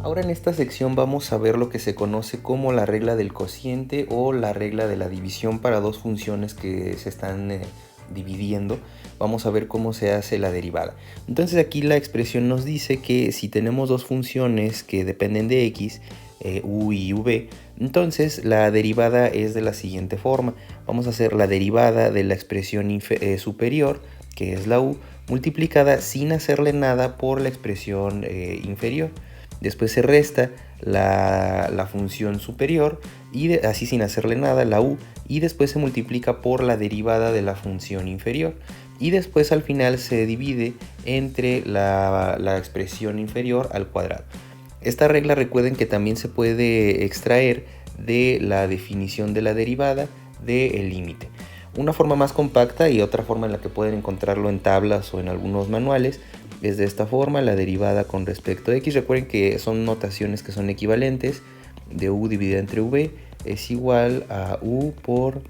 Ahora en esta sección vamos a ver lo que se conoce como la regla del cociente o la regla de la división para dos funciones que se están dividiendo. Vamos a ver cómo se hace la derivada. Entonces aquí la expresión nos dice que si tenemos dos funciones que dependen de x, u y v, entonces la derivada es de la siguiente forma. Vamos a hacer la derivada de la expresión superior, que es la u, multiplicada sin hacerle nada por la expresión inferior. Después se resta la función superior y así sin hacerle nada la u, y después se multiplica por la derivada de la función inferior, y después al final se divide entre la expresión inferior al cuadrado. Esta regla, recuerden que también se puede extraer de la definición de la derivada del límite. Una forma más compacta y otra forma en la que pueden encontrarlo en tablas o en algunos manuales es de esta forma: la derivada con respecto a x. Recuerden que son notaciones que son equivalentes. De u dividida entre v es igual a u por,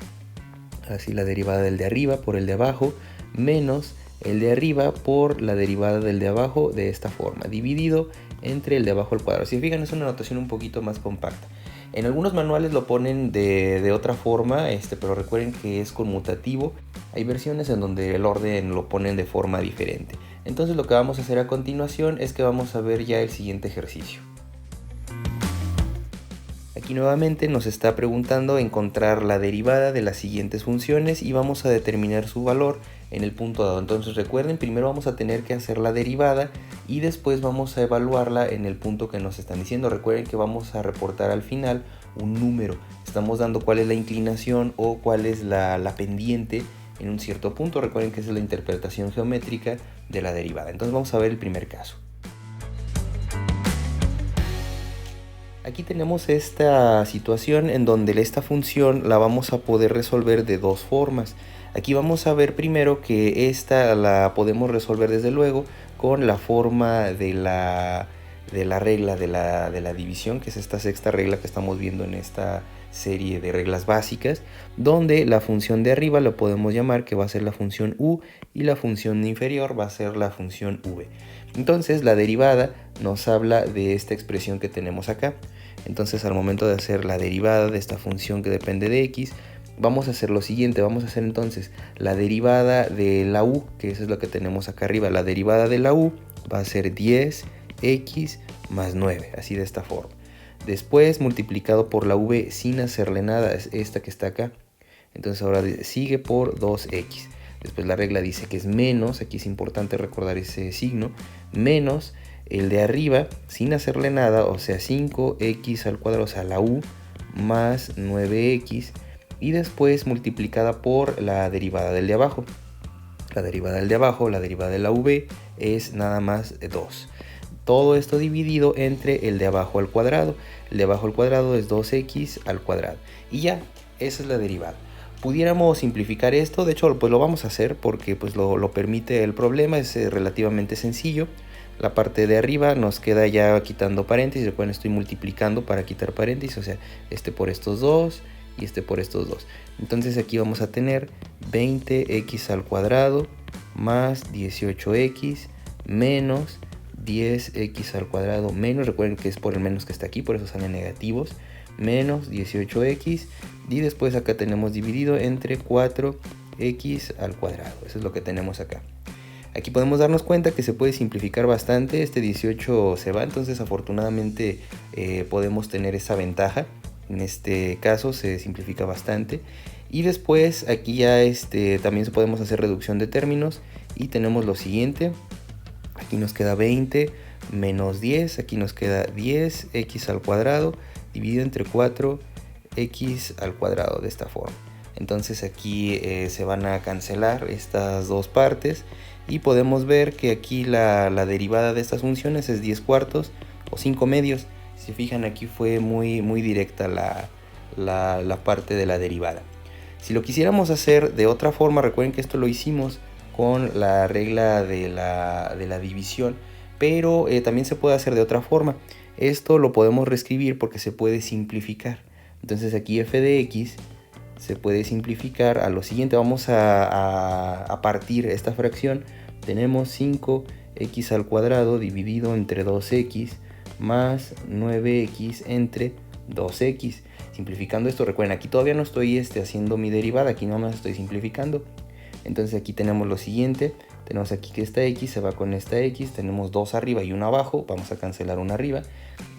así, la derivada del de arriba por el de abajo, menos el de arriba por la derivada del de abajo, de esta forma, dividido entre el de abajo al cuadrado. Si fijan, es una notación un poquito más compacta. En algunos manuales lo ponen de otra forma, pero recuerden que es conmutativo. Hay versiones en donde el orden lo ponen de forma diferente. Entonces lo que vamos a hacer a continuación es que vamos a ver ya el siguiente ejercicio. Aquí nuevamente nos está preguntando encontrar la derivada de las siguientes funciones y vamos a determinar su valor en el punto dado. Entonces recuerden, primero vamos a tener que hacer la derivada y después vamos a evaluarla en el punto que nos están diciendo. Recuerden que vamos a reportar al final un número. Estamos dando cuál es la inclinación o cuál es la pendiente en un cierto punto. Recuerden que esa es la interpretación geométrica de la derivada. Entonces vamos a ver el primer caso. Aquí tenemos esta situación en donde esta función la vamos a poder resolver de dos formas. Aquí vamos a ver primero que esta la podemos resolver desde luego con la forma de la regla de la división, que es esta sexta regla que estamos viendo en esta serie de reglas básicas, donde la función de arriba la podemos llamar que va a ser la función u y la función inferior va a ser la función v. Entonces la derivada nos habla de esta expresión que tenemos acá. Entonces al momento de hacer la derivada de esta función que depende de x, vamos a hacer lo siguiente. Vamos a hacer entonces la derivada de la u, que eso es lo que tenemos acá arriba. La derivada de la u va a ser 10x más 9, así de esta forma. Después multiplicado por la v sin hacerle nada, es esta que está acá. Entonces ahora sigue por 2x. Después la regla dice que es menos, aquí es importante recordar ese signo, menos el de arriba sin hacerle nada, o sea 5x al cuadrado, o sea la u más 9x, y después multiplicada por la derivada del de abajo. La derivada del de abajo, la derivada de la v, es nada más 2. Todo esto dividido entre el de abajo al cuadrado. El de abajo al cuadrado es 2x al cuadrado. Y ya, esa es la derivada. Pudiéramos simplificar esto, de hecho pues lo vamos a hacer porque pues lo permite el problema, es relativamente sencillo. La parte de arriba nos queda ya quitando paréntesis. Recuerden, estoy multiplicando para quitar paréntesis, o sea, este por estos dos y este por estos dos. Entonces aquí vamos a tener 20x al cuadrado más 18x menos 10x al cuadrado menos, recuerden que es por el menos que está aquí, por eso salen negativos, menos 18x, y después acá tenemos dividido entre 4x al cuadrado. Eso es lo que tenemos acá. Aquí podemos darnos cuenta que se puede simplificar bastante. Este 18 se va, entonces afortunadamente podemos tener esa ventaja. En este caso se simplifica bastante. Y después aquí ya también podemos hacer reducción de términos y tenemos lo siguiente. Aquí nos queda 20 menos 10, aquí nos queda 10x al cuadrado dividido entre 4x al cuadrado, de esta forma. Entonces aquí se van a cancelar estas dos partes y podemos ver que aquí la derivada de estas funciones es 10 cuartos o 5 medios. Si se fijan, aquí fue muy directa la parte de la derivada. Si lo quisiéramos hacer de otra forma, recuerden que esto lo hicimos con la regla de la división, pero también se puede hacer de otra forma. Esto lo podemos reescribir porque se puede simplificar. Entonces aquí f de x se puede simplificar a lo siguiente. Vamos a partir esta fracción. Tenemos 5x al cuadrado dividido entre 2x más 9x entre 2x. Simplificando esto, recuerden, aquí todavía no estoy haciendo mi derivada, aquí nada más estoy simplificando. Entonces aquí tenemos lo siguiente, tenemos aquí que esta x se va con esta x, tenemos 2 arriba y 1 abajo, vamos a cancelar una arriba,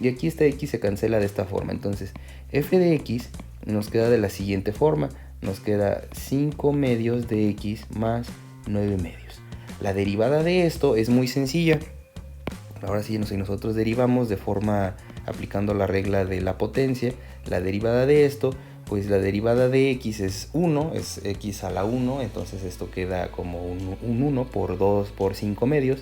y aquí esta x se cancela de esta forma. Entonces f de x nos queda de la siguiente forma, nos queda 5 medios de x más 9 medios. La derivada de esto es muy sencilla. Ahora sí, si nosotros derivamos de forma aplicando la regla de la potencia, la derivada de esto, pues la derivada de x es 1, es x a la 1, entonces esto queda como un 1 por 2 por 5 medios,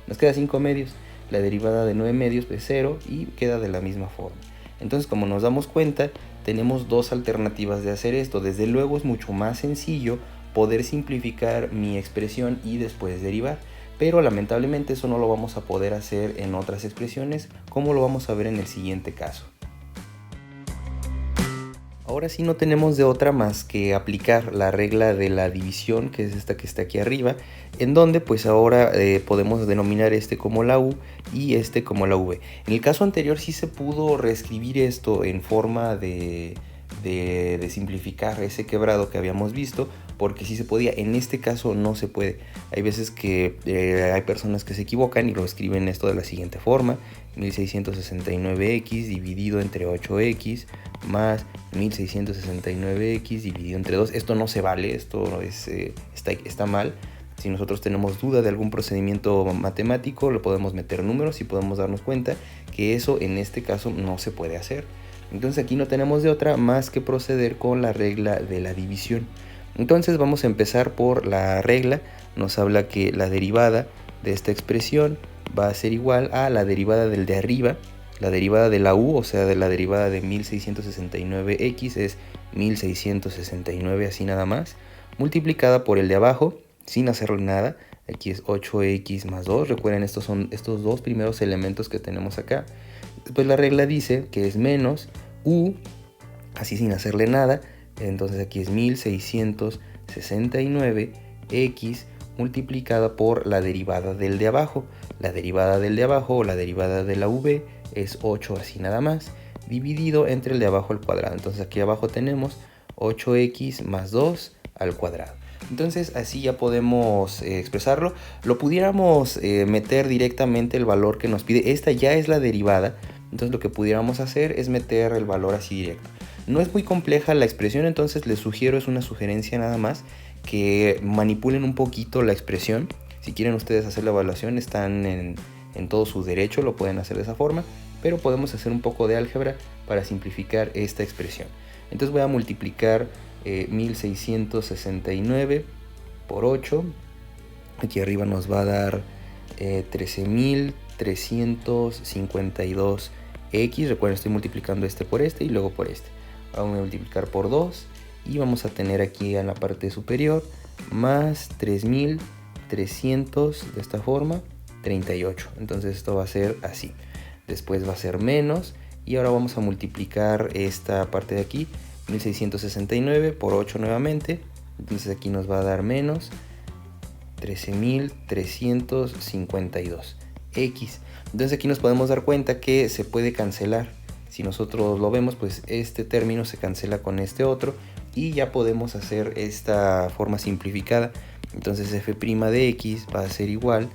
nos queda 5 medios. La derivada de 9 medios es 0 y queda de la misma forma. Entonces, como nos damos cuenta, tenemos dos alternativas de hacer esto. Desde luego es mucho más sencillo poder simplificar mi expresión y después derivar, pero lamentablemente eso no lo vamos a poder hacer en otras expresiones, como lo vamos a ver en el siguiente caso. Ahora sí no tenemos de otra más que aplicar la regla de la división, que es esta que está aquí arriba, en donde pues ahora podemos denominar este como la u y este como la v. En el caso anterior sí se pudo reescribir esto en forma de simplificar ese quebrado que habíamos visto, porque sí se podía. En este caso no se puede. Hay veces que hay personas que se equivocan y lo escriben esto de la siguiente forma: 1669x dividido entre 8x más 1669x dividido entre 2. Esto no se vale, esto está mal. Si nosotros tenemos duda de algún procedimiento matemático, lo podemos meter números y podemos darnos cuenta que eso en este caso no se puede hacer. Entonces aquí no tenemos de otra más que proceder con la regla de la división. Entonces vamos a empezar por la regla. Nos habla que la derivada de esta expresión va a ser igual a la derivada del de arriba. La derivada de la u, o sea, de la derivada de 1669x es 1669 así nada más, multiplicada por el de abajo sin hacerle nada. Aquí es 8x más 2. Recuerden, estos son estos dos primeros elementos que tenemos acá. Después la regla dice que es menos u, así sin hacerle nada. Entonces aquí es 1669x multiplicada por la derivada del de abajo. La derivada del de abajo o la derivada de la v es 8 así nada más, dividido entre el de abajo al cuadrado. Entonces aquí abajo tenemos 8x más 2 al cuadrado. Entonces así ya podemos expresarlo. Lo pudiéramos meter directamente el valor que nos pide. Esta ya es la derivada. Entonces lo que pudiéramos hacer es meter el valor así directo. No es muy compleja la expresión, entonces les sugiero, es una sugerencia nada más, que manipulen un poquito la expresión. Si quieren ustedes hacer la evaluación, están en todo su derecho, lo pueden hacer de esa forma, pero podemos hacer un poco de álgebra para simplificar esta expresión. Entonces voy a multiplicar 1669 por 8. Aquí arriba nos va a dar 13.352x. Recuerden, estoy multiplicando este por este y luego por este. Vamos a multiplicar por 2 y vamos a tener aquí en la parte superior más 3.300 de esta forma, 38. Entonces esto va a ser así. Después va a ser menos y ahora vamos a multiplicar esta parte de aquí, 1669 por 8 nuevamente. Entonces aquí nos va a dar menos 13.352x. Entonces aquí nos podemos dar cuenta que se puede cancelar. Si nosotros lo vemos, pues este término se cancela con este otro y ya podemos hacer esta forma simplificada. Entonces f' de x va a ser igual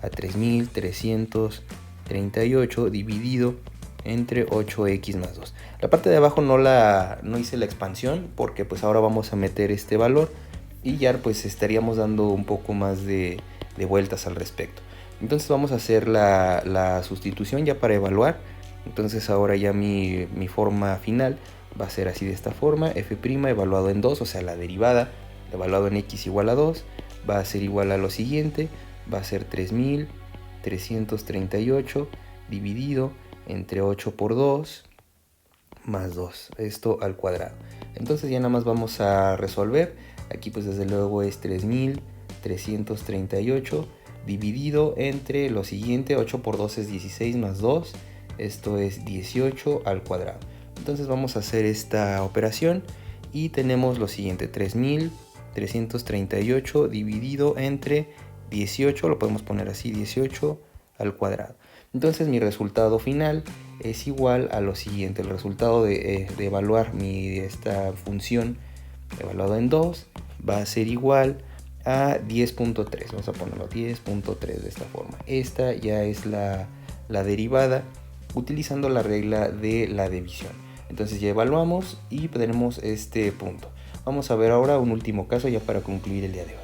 a 3.338 dividido entre 8x más 2. La parte de abajo no hice la expansión porque pues ahora vamos a meter este valor y ya pues estaríamos dando un poco más de vueltas al respecto. Entonces vamos a hacer la sustitución ya para evaluar. Entonces ahora ya mi forma final va a ser así de esta forma: f' evaluado en 2, o sea la derivada evaluado en x igual a 2, va a ser igual a lo siguiente, va a ser 3.338 dividido entre 8 por 2 más 2, esto al cuadrado. Entonces ya nada más vamos a resolver. Aquí pues desde luego es 3.338 dividido entre lo siguiente, 8 por 2 es 16 más 2, esto es 18 al cuadrado. Entonces vamos a hacer esta operación y tenemos lo siguiente: 3.338 dividido entre 18, lo podemos poner así, 18 al cuadrado. Entonces mi resultado final es igual a lo siguiente. El resultado de evaluar esta función evaluado en 2 va a ser igual a 10.3. Vamos a ponerlo 10.3 de esta forma. Esta ya es la derivada utilizando la regla de la división. Entonces ya evaluamos y tenemos este punto. Vamos a ver ahora un último caso ya para concluir el día de hoy.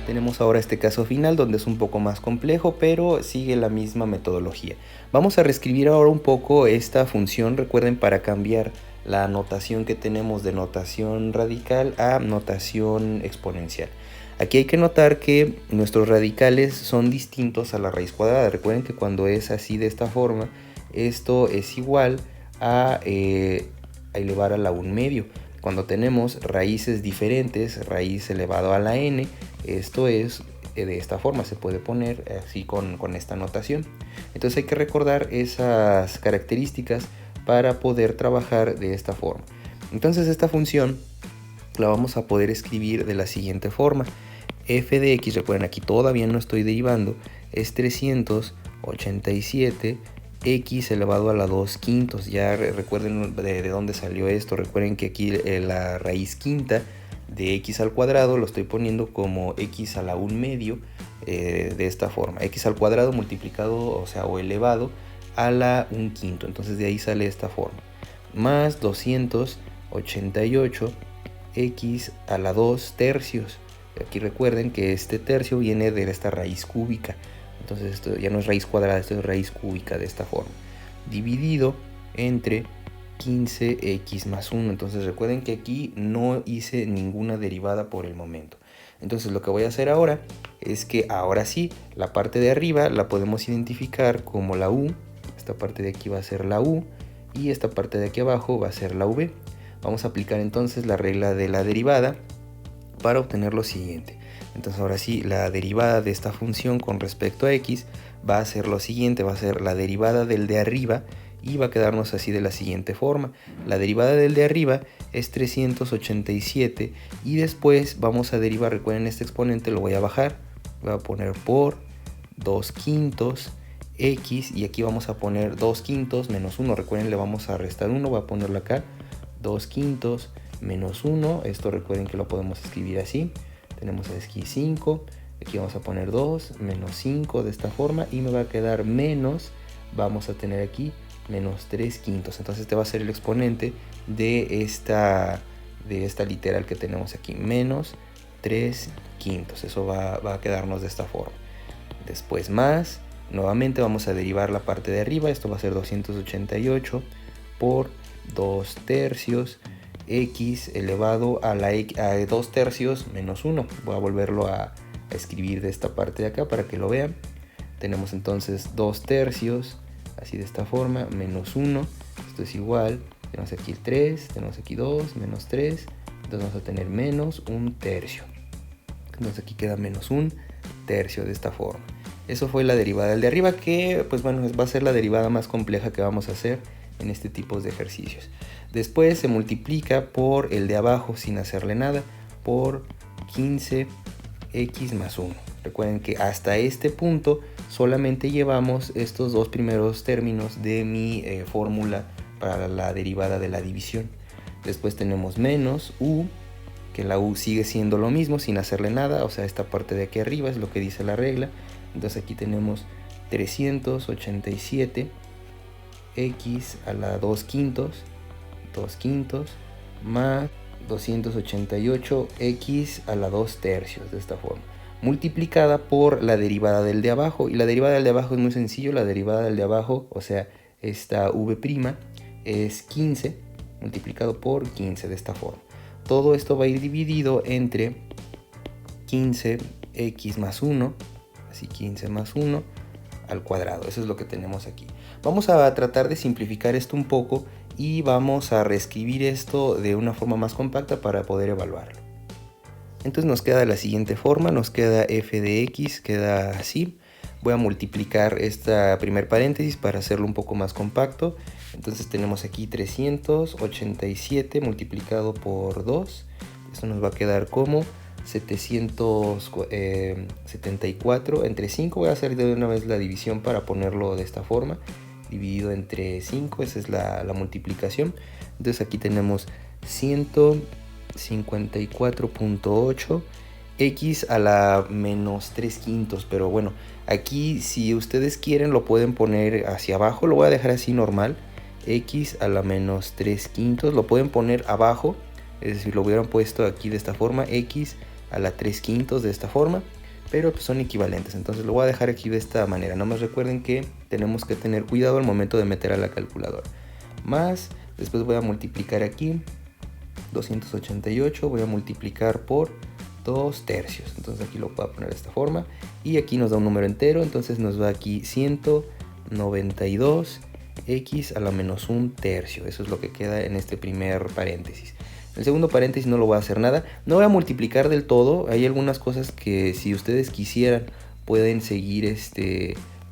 Tenemos ahora este caso final donde es un poco más complejo, pero sigue la misma metodología. Vamos a reescribir ahora un poco esta función. Recuerden, para cambiar la notación que tenemos de notación radical a notación exponencial. Aquí hay que notar que nuestros radicales son distintos a la raíz cuadrada. Recuerden que cuando es así de esta forma, esto es igual a elevar a la 1 medio. Cuando tenemos raíces diferentes, raíz elevado a la n, esto es de esta forma, se puede poner así con esta notación. Entonces hay que recordar esas características para poder trabajar de esta forma. Entonces esta función la vamos a poder escribir de la siguiente forma. F de x, recuerden, aquí todavía no estoy derivando, es 387 x elevado a la 2 quintos. Ya recuerden de dónde salió esto. Recuerden que aquí la raíz quinta de x al cuadrado lo estoy poniendo como x a la 1 medio, de esta forma. X al cuadrado multiplicado, o elevado a la 1 quinto. Entonces de ahí sale esta forma. Más 288 x a la 2 tercios. Aquí recuerden que este tercio viene de esta raíz cúbica. Entonces esto ya no es raíz cuadrada, esto es raíz cúbica de esta forma. Dividido entre 15x más 1. Entonces recuerden que aquí no hice ninguna derivada por el momento. Entonces lo que voy a hacer ahora es que ahora sí, la parte de arriba la podemos identificar como la u. Esta parte de aquí va a ser la u y esta parte de aquí abajo va a ser la v. Vamos a aplicar entonces la regla de la derivada para obtener lo siguiente. Entonces ahora sí, la derivada de esta función con respecto a x va a ser lo siguiente, va a ser la derivada del de arriba y va a quedarnos así de la siguiente forma. La derivada del de arriba es 387 y después vamos a derivar, recuerden, este exponente lo voy a bajar, voy a poner por 2 quintos x y aquí vamos a poner 2 quintos menos 1, recuerden, le vamos a restar 1, voy a ponerlo acá, 2 quintos menos 1, esto recuerden que lo podemos escribir así. Tenemos aquí 5, aquí vamos a poner 2, menos 5 de esta forma y me va a quedar menos, vamos a tener aquí menos 3 quintos. Entonces este va a ser el exponente de esta literal que tenemos aquí, menos 3 quintos. Eso va a quedarnos de esta forma. Después más, nuevamente vamos a derivar la parte de arriba, esto va a ser 288 por 2 tercios x elevado a 2 tercios menos 1. Voy a volverlo a escribir de esta parte de acá para que lo vean. Tenemos entonces 2 tercios, así de esta forma, menos 1. Esto es igual, tenemos aquí el 3, tenemos aquí 2, menos 3. Entonces vamos a tener menos 1 tercio. Entonces aquí queda menos 1 tercio de esta forma. Eso fue la derivada del de arriba, que pues bueno, va a ser la derivada más compleja que vamos a hacer en este tipo de ejercicios. Después se multiplica por el de abajo sin hacerle nada, por 15x más 1. Recuerden que hasta este punto solamente llevamos estos dos primeros términos de mi fórmula para la derivada de la división. Después tenemos menos u, que la u sigue siendo lo mismo sin hacerle nada, o sea, esta parte de aquí arriba es lo que dice la regla. Entonces aquí tenemos 387 x a la 2 quintos más 288 x a la 2 tercios, de esta forma, multiplicada por la derivada del de abajo. Y la derivada del de abajo es muy sencillo, la derivada del de abajo, o sea, esta v' es 15 multiplicado por 15, de esta forma. Todo esto va a ir dividido entre 15x más 1, así 15 más 1 al cuadrado. Eso es lo que tenemos aquí. Vamos a tratar de simplificar esto un poco y vamos a reescribir esto de una forma más compacta para poder evaluarlo. Entonces nos queda de la siguiente forma, nos queda f de x, queda así. Voy a multiplicar esta primer paréntesis para hacerlo un poco más compacto. Entonces tenemos aquí 387 multiplicado por 2. Esto nos va a quedar como 774 entre 5. Voy a hacer de una vez la división para ponerlo de esta forma, dividido entre 5, esa es la multiplicación. Entonces aquí tenemos 154.8 x a la menos 3 quintos, pero bueno, aquí si ustedes quieren lo pueden poner hacia abajo, lo voy a dejar así normal, x a la menos 3 quintos, lo pueden poner abajo, es decir, lo hubieran puesto aquí de esta forma, x a la 3 quintos de esta forma, pero pues son equivalentes, entonces lo voy a dejar aquí de esta manera. Nomás recuerden que tenemos que tener cuidado al momento de meter a la calculadora. Más, después voy a multiplicar aquí 288, voy a multiplicar por 2 tercios, entonces aquí lo voy a poner de esta forma, y aquí nos da un número entero, entonces nos va aquí 192 x a la menos 1 tercio. Eso es lo que queda en este primer paréntesis. El segundo paréntesis no lo voy a hacer nada, no voy a multiplicar del todo. Hay algunas cosas que si ustedes quisieran pueden seguir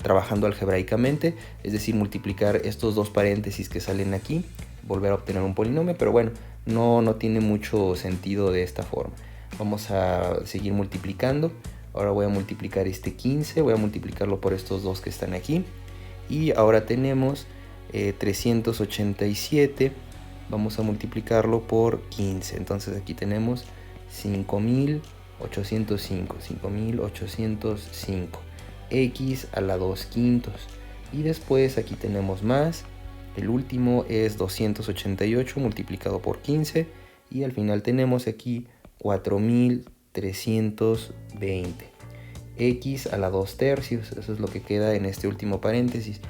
trabajando algebraicamente, es decir, multiplicar estos dos paréntesis que salen aquí, volver a obtener un polinomio, pero bueno, no tiene mucho sentido de esta forma. Vamos a seguir multiplicando. Ahora voy a multiplicar este 15, voy a multiplicarlo por estos dos que están aquí, y ahora tenemos 387, vamos a multiplicarlo por 15, entonces aquí tenemos 5805 x a la 2 quintos, y después aquí tenemos más, el último es 288 multiplicado por 15, y al final tenemos aquí 4320 x a la 2 tercios. Eso es lo que queda en este último paréntesis.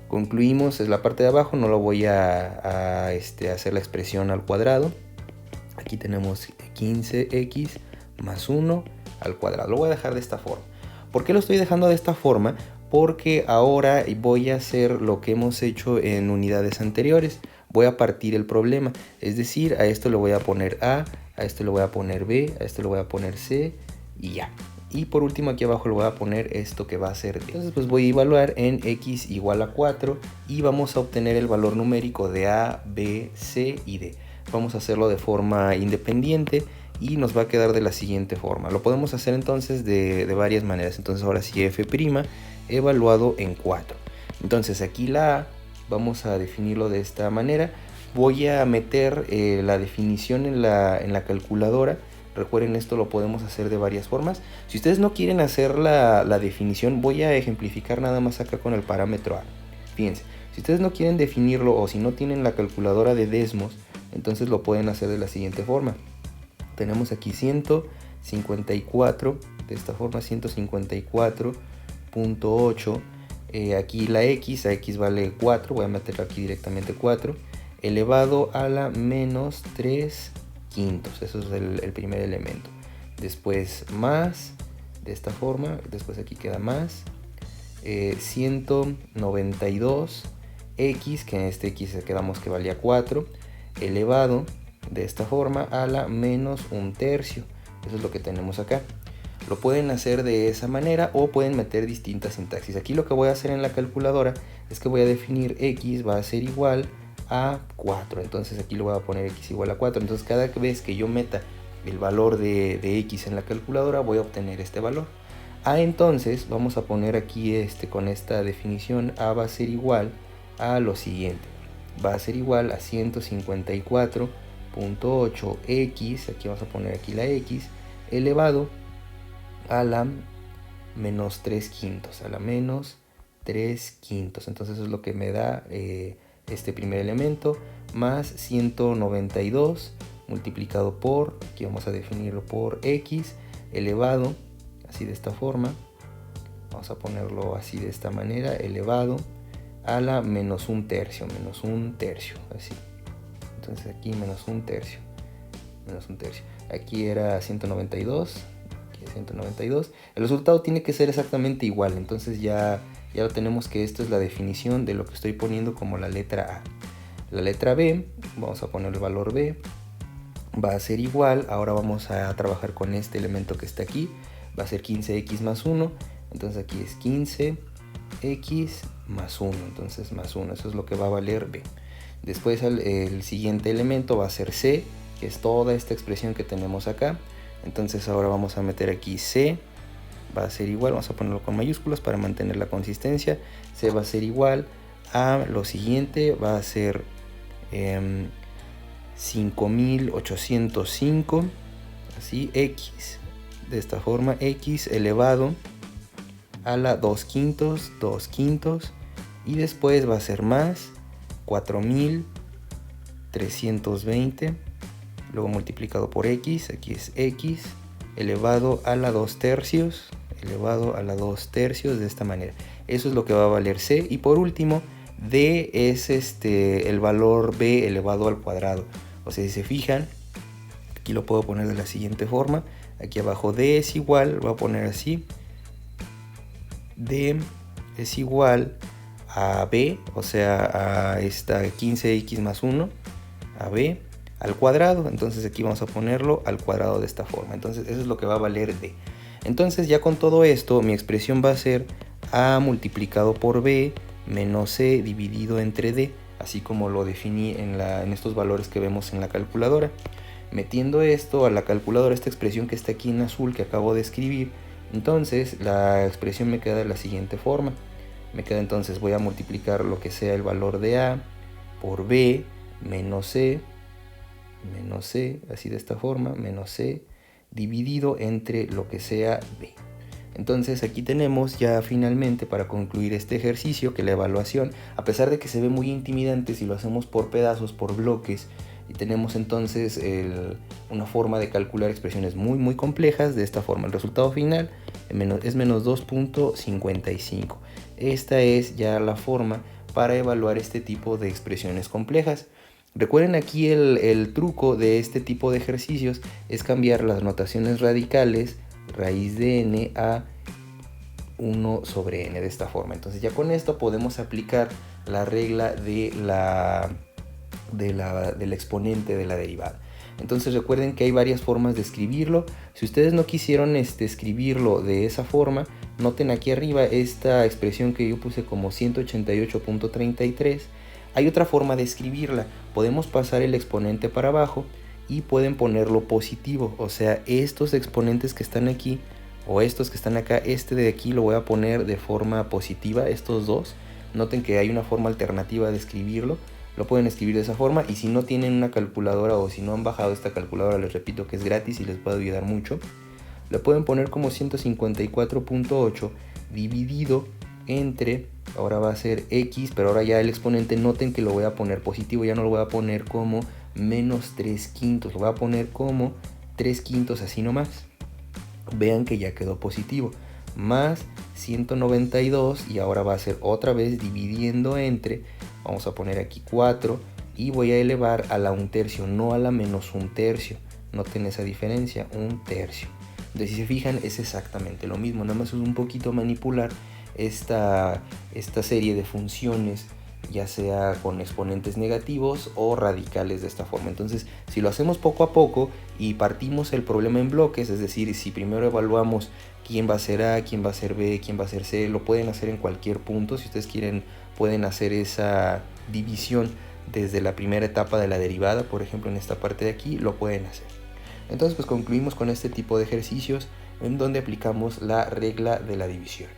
Concluimos, es la parte de abajo, no lo voy a hacer la expresión al cuadrado. Aquí tenemos 15x más 1 al cuadrado. Lo voy a dejar de esta forma. ¿Por qué lo estoy dejando de esta forma? Porque ahora voy a hacer lo que hemos hecho en unidades anteriores. Voy a partir el problema. Es decir, a esto le voy a poner A, a esto le voy a poner B, a esto le voy a poner C y ya. Y por último aquí abajo le voy a poner esto que va a ser D. Entonces pues voy a evaluar en x igual a 4 y vamos a obtener el valor numérico de A, B, C y D. Vamos a hacerlo de forma independiente y nos va a quedar de la siguiente forma. Lo podemos hacer entonces de varias maneras. Entonces ahora sí f' evaluado en 4. Entonces aquí la A vamos a definirlo de esta manera. Voy a meter la definición en la calculadora. Recuerden, esto lo podemos hacer de varias formas. Si ustedes no quieren hacer la definición, voy a ejemplificar nada más acá con el parámetro A. Fíjense, si ustedes no quieren definirlo o si no tienen la calculadora de Desmos, entonces lo pueden hacer de la siguiente forma. Tenemos aquí 154, de esta forma 154.8. Aquí la x, a x vale 4, voy a meter aquí directamente 4, elevado a la menos 3 quintos, eso es el primer elemento. Después más, de esta forma, después aquí queda más, 192x, que en este x quedamos que valía 4, elevado de esta forma a la menos 1 tercio, eso es lo que tenemos acá. Lo pueden hacer de esa manera o pueden meter distintas sintaxis. Aquí lo que voy a hacer en la calculadora es que voy a definir x va a ser igual a 4. Entonces aquí lo voy a poner x igual a 4. Entonces cada vez que yo meta el valor de x en la calculadora voy a obtener este valor. Entonces vamos a poner aquí con esta definición a va a ser igual a lo siguiente. Va a ser igual a 154.8x, aquí vamos a poner aquí la x, elevado a la menos 3 quintos, a la menos 3 quintos. Entonces eso es lo que me da este primer elemento, más 192 multiplicado por, aquí vamos a definirlo por x, elevado, así de esta forma, vamos a ponerlo así de esta manera, elevado a la menos 1 tercio, así. Entonces aquí menos 1 tercio, aquí era 192, el resultado tiene que ser exactamente igual. Entonces ya lo tenemos, que esto es la definición de lo que estoy poniendo como la letra A. La letra B, vamos a poner el valor B, va a ser igual, ahora vamos a trabajar con este elemento que está aquí, va a ser 15x más 1, entonces aquí es 15x más 1, entonces más 1, eso es lo que va a valer B. Después el siguiente elemento va a ser C, que es toda esta expresión que tenemos acá. Entonces ahora vamos a meter aquí C, va a ser igual, vamos a ponerlo con mayúsculas para mantener la consistencia. C va a ser igual a lo siguiente, va a ser 5805, así, X, de esta forma, X elevado a la 2 quintos, y después va a ser más 4320, luego multiplicado por X, aquí es X, elevado a la 2 tercios, de esta manera. Eso es lo que va a valer C. Y por último, D es el valor B elevado al cuadrado. O sea, si se fijan, aquí lo puedo poner de la siguiente forma. Aquí abajo D es igual, voy a poner así. D es igual a B, o sea, a esta 15x más 1, a B al cuadrado. Entonces aquí vamos a ponerlo al cuadrado de esta forma. Entonces eso es lo que va a valer D. Entonces ya con todo esto mi expresión va a ser A multiplicado por B menos C dividido entre D, así como lo definí en estos valores que vemos en la calculadora. Metiendo esto a la calculadora, esta expresión que está aquí en azul que acabo de escribir, entonces la expresión me queda de la siguiente forma. Me queda entonces, voy a multiplicar lo que sea el valor de A por B menos C, así de esta forma, menos C dividido entre lo que sea B. Entonces aquí tenemos ya finalmente, para concluir este ejercicio, que la evaluación, a pesar de que se ve muy intimidante si lo hacemos por pedazos, por bloques, y tenemos entonces una forma de calcular expresiones muy complejas. De esta forma el resultado final es menos 2.55. Esta es ya la forma para evaluar este tipo de expresiones complejas. Recuerden, aquí el truco de este tipo de ejercicios es cambiar las notaciones radicales, raíz de n, a 1 sobre n, de esta forma. Entonces ya con esto podemos aplicar la regla del exponente de la derivada. Entonces recuerden que hay varias formas de escribirlo. Si ustedes no quisieron escribirlo de esa forma, noten aquí arriba esta expresión que yo puse como 188.33. Hay otra forma de escribirla. Podemos pasar el exponente para abajo y pueden ponerlo positivo. O sea, estos exponentes que están aquí o estos que están acá, este de aquí lo voy a poner de forma positiva, estos dos. Noten que hay una forma alternativa de escribirlo. Lo pueden escribir de esa forma, y si no tienen una calculadora o si no han bajado esta calculadora, les repito que es gratis y les puede ayudar mucho. Lo pueden poner como 154.8 dividido entre, ahora va a ser X, pero ahora ya el exponente, noten que lo voy a poner positivo, ya no lo voy a poner como menos 3 quintos, lo voy a poner como 3 quintos así nomás. Vean que ya quedó positivo, más 192, y ahora va a ser otra vez dividiendo entre, vamos a poner aquí 4, y voy a elevar a la 1/3, no a la menos 1/3. Noten esa diferencia, 1/3. Entonces si se fijan es exactamente lo mismo, nada más es un poquito manipular esta serie de funciones, ya sea con exponentes negativos o radicales de esta forma. Entonces si lo hacemos poco a poco y partimos el problema en bloques, es decir, si primero evaluamos quién va a ser A, quién va a ser B, quién va a ser C, lo pueden hacer en cualquier punto. Si ustedes quieren pueden hacer esa división desde la primera etapa de la derivada, por ejemplo en esta parte de aquí, lo pueden hacer. Entonces pues concluimos con este tipo de ejercicios en donde aplicamos la regla de la división.